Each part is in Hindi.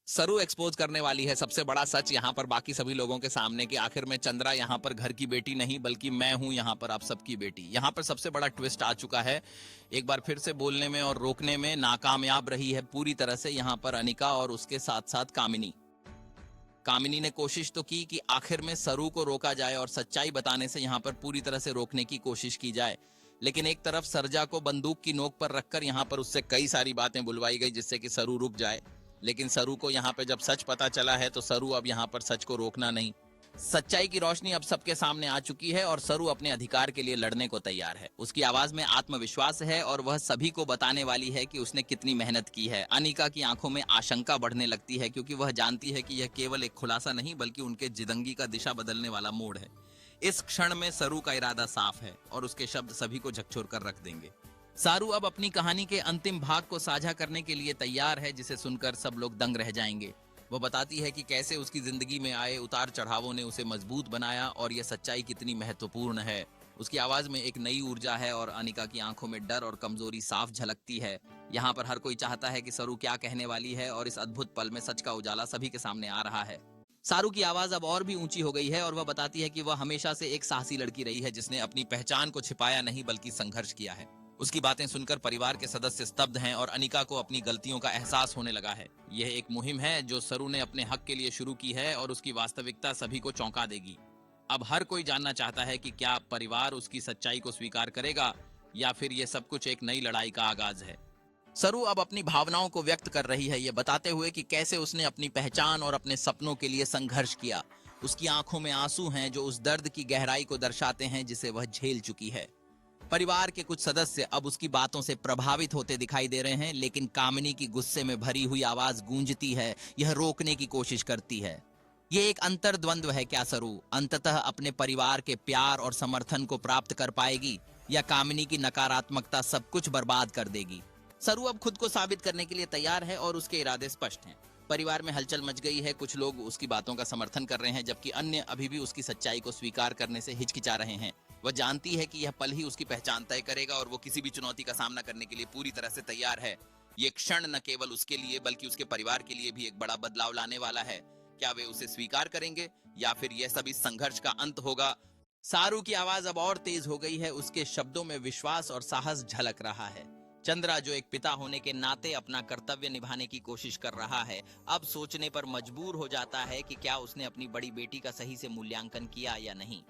सरू एक्सपोज करने वाली है सबसे बड़ा सच यहाँ पर बाकी सभी लोगों के सामने कि आखिर में चंद्रा यहाँ पर घर की बेटी नहीं बल्कि मैं हूँ यहाँ पर आप सबकी बेटी। यहाँ पर सबसे बड़ा ट्विस्ट आ चुका है। एक बार फिर से बोलने में और रोकने में नाकामयाब रही है पूरी तरह से यहाँ पर अनिका और उसके साथ साथ कामिनी। कामिनी ने कोशिश तो की कि आखिर में सरू को रोका जाए और सच्चाई बताने से यहाँ पर पूरी तरह से रोकने की कोशिश की जाए, लेकिन एक तरफ सरजा को बंदूक की नोक पर रखकर यहाँ पर उससे कई सारी बातें बुलवाई गई जिससे कि सरू रुक जाए। लेकिन सरू को यहाँ पे जब सच पता चला है तो सरू अब यहाँ पर सच को रोकना नहीं। सच्चाई की रोशनी अब सबके सामने आ चुकी है और सरू अपने अधिकार के लिए लड़ने को तैयार है। उसकी आवाज में आत्मविश्वास है और वह सभी को बताने वाली है कि उसने कितनी मेहनत की है। अनिका की आंखों में आशंका बढ़ने लगती है क्योंकि वह जानती है कि यह केवल एक खुलासा नहीं बल्कि उनके जिंदगी का दिशा बदलने वाला मोड़ है। इस क्षण में सरू का इरादा साफ है और उसके शब्द सभी को झकझोर कर रख देंगे। सारू अब अपनी कहानी के अंतिम भाग को साझा करने के लिए तैयार है जिसे सुनकर सब लोग दंग रह जाएंगे। वो बताती है कि कैसे उसकी जिंदगी में आए उतार चढ़ावों ने उसे मजबूत बनाया और यह सच्चाई कितनी महत्वपूर्ण है। उसकी आवाज में एक नई ऊर्जा है और अनिका की आंखों में डर और कमजोरी साफ झलकती है। यहाँ पर हर कोई चाहता है कि सरू क्या कहने वाली है और इस अद्भुत पल में सच का उजाला सभी के सामने आ रहा है। सारू की आवाज अब और भी ऊंची हो गई है और वह बताती है कि वह हमेशा से एक साहसी लड़की रही है जिसने अपनी पहचान को छिपाया नहीं बल्कि संघर्ष किया है। उसकी बातें सुनकर परिवार के सदस्य स्तब्ध हैं और अनिका को अपनी गलतियों का एहसास होने लगा है। यह एक मुहिम है जो सरू ने अपने हक के लिए शुरू की है और उसकी वास्तविकता सभी को चौंका देगी। अब हर कोई जानना चाहता है कि क्या परिवार उसकी सच्चाई को स्वीकार करेगा या फिर यह सब कुछ एक नई लड़ाई का आगाज है। सरू अब अपनी भावनाओं को व्यक्त कर रही है, ये बताते हुए कि कैसे उसने अपनी पहचान और अपने सपनों के लिए संघर्ष किया। उसकी आंखों में आंसू हैं जो उस दर्द की गहराई को दर्शाते हैं जिसे वह झेल चुकी है। परिवार के कुछ सदस्य अब उसकी बातों से प्रभावित होते दिखाई दे रहे हैं, लेकिन कामिनी की गुस्से में भरी हुई आवाज गूंजती है। यह रोकने की कोशिश करती है। यह एक अंतर्द्वंद्व है। क्या सरू अंततः अपने परिवार के प्यार और समर्थन को प्राप्त कर पाएगी या कामिनी की नकारात्मकता सब कुछ बर्बाद कर देगी। सरू अब खुद को साबित करने के लिए तैयार है और उसके इरादे स्पष्ट हैं। परिवार में हलचल मच गई है। कुछ लोग उसकी बातों का समर्थन कर रहे हैं जबकि अन्य अभी भी उसकी सच्चाई को स्वीकार करने से हिचकिचा रहे हैं। वह जानती है कि यह पल ही उसकी पहचान तय करेगा और वो किसी भी चुनौती का सामना करने के लिए पूरी तरह से तैयार है। ये क्षण न केवल उसके लिए बल्कि उसके परिवार के लिए भी एक बड़ा बदलाव लाने वाला है। क्या वे उसे स्वीकार करेंगे या फिर यह सब इस संघर्ष का अंत होगा। सारू की आवाज अब और तेज हो गई है। उसके शब्दों में विश्वास और साहस झलक रहा है। चंद्रा जो एक पिता होने के नाते अपना कर्तव्य निभाने की कोशिश कर रहा है, अब सोचने पर मजबूर हो जाता है कि क्या उसने अपनी बड़ी बेटी का सही से मूल्यांकन किया या नहीं।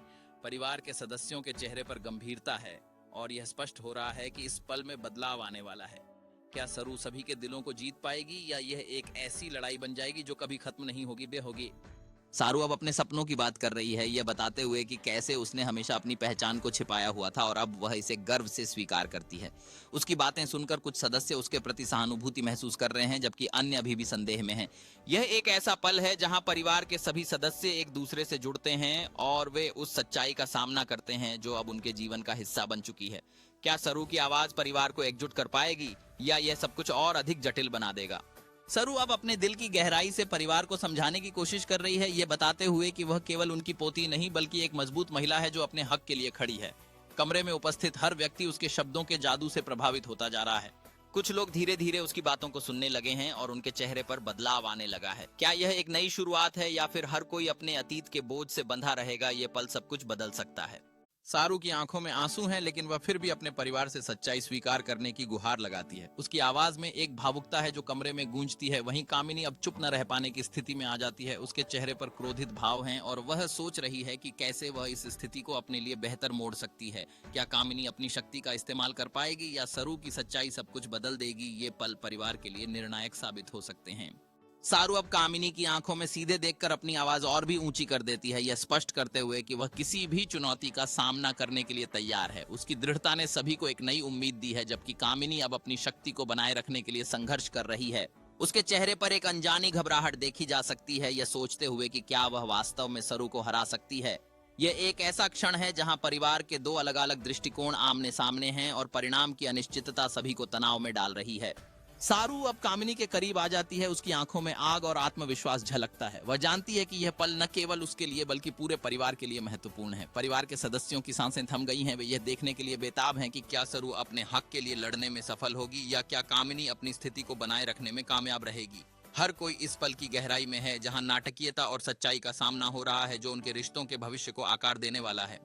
परिवार के सदस्यों के चेहरे पर गंभीरता है और यह स्पष्ट हो रहा है कि इस पल में बदलाव आने वाला है। क्या सरू सभी के दिलों को जीत पाएगी या यह एक ऐसी लड़ाई बन जाएगी जो कभी खत्म नहीं होगी होगी। सारू अब अपने सपनों की बात कर रही है, यह बताते हुए कि कैसे उसने हमेशा अपनी पहचान को छिपाया हुआ था और अब वह इसे गर्व से स्वीकार करती है। उसकी बातें सुनकर कुछ सदस्य उसके प्रति सहानुभूति महसूस कर रहे हैं जबकि अन्य अभी भी संदेह में हैं। यह एक ऐसा पल है जहां परिवार के सभी सदस्य एक दूसरे से जुड़ते हैं और वे उस सच्चाई का सामना करते हैं जो अब उनके जीवन का हिस्सा बन चुकी है। क्या सरू की आवाज परिवार को एकजुट कर पाएगी या यह सब कुछ और अधिक जटिल बना देगा। सरू अब अपने दिल की गहराई से परिवार को समझाने की कोशिश कर रही है, ये बताते हुए कि वह केवल उनकी पोती नहीं बल्कि एक मजबूत महिला है जो अपने हक के लिए खड़ी है। कमरे में उपस्थित हर व्यक्ति उसके शब्दों के जादू से प्रभावित होता जा रहा है। कुछ लोग धीरे धीरे उसकी बातों को सुनने लगे हैं और उनके चेहरे पर बदलाव आने लगा है। क्या यह एक नई शुरुआत है या फिर हर कोई अपने अतीत के बोझ से बंधा रहेगा। ये पल सब कुछ बदल सकता है। सारू की आंखों में आंसू हैं लेकिन वह फिर भी अपने परिवार से सच्चाई स्वीकार करने की गुहार लगाती है। उसकी आवाज में एक भावुकता है जो कमरे में गूंजती है। वहीं कामिनी अब चुप न रह पाने की स्थिति में आ जाती है। उसके चेहरे पर क्रोधित भाव हैं और वह सोच रही है कि कैसे वह इस स्थिति को अपने लिए बेहतर मोड़ सकती है। क्या कामिनी अपनी शक्ति का इस्तेमाल कर पाएगी या सरू की सच्चाई सब कुछ बदल देगी। ये पल परिवार के लिए निर्णायक साबित हो सकते हैं। सारू अब कामिनी की आंखों में सीधे देखकर अपनी आवाज और भी ऊंची कर देती है, यह स्पष्ट करते हुए कि वह किसी भी चुनौती का सामना करने के लिए तैयार है। उसकी दृढ़ता ने सभी को एक नई उम्मीद दी है जबकि कामिनी अब अपनी शक्ति को बनाए रखने के लिए संघर्ष कर रही है। उसके चेहरे पर एक अनजानी घबराहट देखी जा सकती है, यह सोचते हुए कि क्या वह वास्तव में सरू को हरा सकती है। यह एक ऐसा क्षण है जहां परिवार के दो अलग अलग दृष्टिकोण आमने सामने हैं और परिणाम की अनिश्चितता सभी को तनाव में डाल रही है। सारू अब कामिनी के करीब आ जाती है। उसकी आंखों में आग और आत्मविश्वास झलकता है। वह जानती है कि यह पल न केवल उसके लिए बल्कि पूरे परिवार के लिए महत्वपूर्ण है। परिवार के सदस्यों की सांसें थम गई हैं। वे यह देखने के लिए बेताब हैं कि क्या सरू अपने हक के लिए लड़ने में सफल होगी या क्या कामिनी अपनी स्थिति को बनाए रखने में कामयाब रहेगी। हर कोई इस पल की गहराई में है जहां नाटकीयता और सच्चाई का सामना हो रहा है, जो उनके रिश्तों के भविष्य को आकार देने वाला है।